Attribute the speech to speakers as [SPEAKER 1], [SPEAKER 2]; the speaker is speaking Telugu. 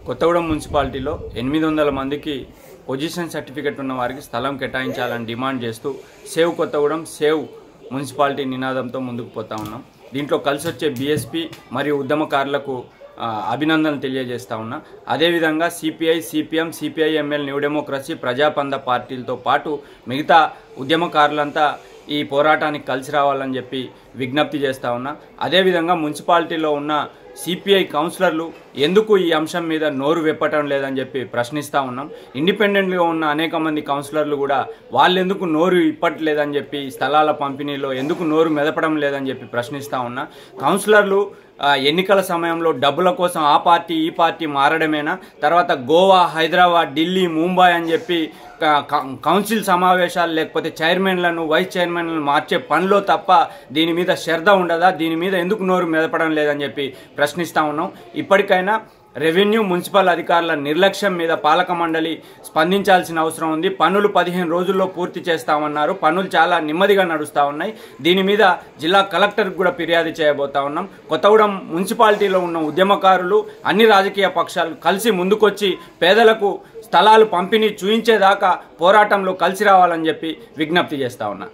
[SPEAKER 1] కొత్తగూడెం మున్సిపాలిటీలో 800 మందికి పొజిషన్ సర్టిఫికెట్ ఉన్న వారికి స్థలం కేటాయించాలని డిమాండ్ చేస్తూ సేవ్ కొత్తగూడెం సేవ్ మున్సిపాలిటీ నినాదంతో ముందుకు పోతా ఉన్నాం. దీంట్లో కలిసి వచ్చే బీఎస్పీ మరియు ఉద్యమకారులకు అభినందనలు తెలియజేస్తా ఉన్నా. అదేవిధంగా CPI, CPM, CPI ML, New Democracy, ప్రజాపంద పార్టీలతో పాటు మిగతా ఉద్యమకారులంతా ఈ పోరాటానికి కలిసి రావాలని చెప్పి విజ్ఞప్తి చేస్తా ఉన్నా. అదేవిధంగా మున్సిపాలిటీలో ఉన్న సిపిఐ కౌన్సిలర్లు ఎందుకు ఈ అంశం మీద నోరు విప్పటం లేదని చెప్పి ప్రశ్నిస్తూ ఉన్నాం. ఇండిపెండెంట్గా ఉన్న అనేక మంది కౌన్సిలర్లు కూడా వాళ్ళు ఎందుకు నోరు ఇప్పట్లేదని చెప్పి స్థలాల పంపిణీలో ఎందుకు నోరు మెదపడం లేదని చెప్పి ప్రశ్నిస్తూ ఉన్నా. కౌన్సిలర్లు ఎన్నికల సమయంలో డబ్బుల కోసం ఆ పార్టీ ఈ పార్టీ మారడమేనా? తర్వాత గోవా, హైదరాబాద్, ఢిల్లీ, ముంబై అని చెప్పి కౌన్సిల్ సమావేశాలు లేకపోతే చైర్మన్లను, వైస్ చైర్మన్లను మార్చే పనిలో తప్ప దీని మీద శ్రద్ధ ఉండదా? దీని మీద ఎందుకు నోరు మెదపడం లేదని చెప్పి ప్రశ్నిస్తూ ఉన్నాం. ఇప్పటికైనా రెవెన్యూ, మున్సిపల్ అధికారుల నిర్లక్ష్యం మీద పాలక మండలి స్పందించాల్సిన అవసరం ఉంది. పనులు 15 రోజుల్లో పూర్తి చేస్తామన్నారు. పనులు చాలా నెమ్మదిగా నడుస్తూ ఉన్నాయి. దీని మీద జిల్లా కలెక్టర్కి కూడా ఫిర్యాదు చేయబోతా ఉన్నాం. కొత్తగూడెం మున్సిపాలిటీలో ఉన్న ఉద్యమకారులు, అన్ని రాజకీయ పక్షాలు కలిసి ముందుకొచ్చి పేదలకు స్థలాలు పంపిణీ చూయించేదాకా పోరాటంలో కలిసి రావాలని చెప్పి విజ్ఞప్తి చేస్తా ఉన్నా.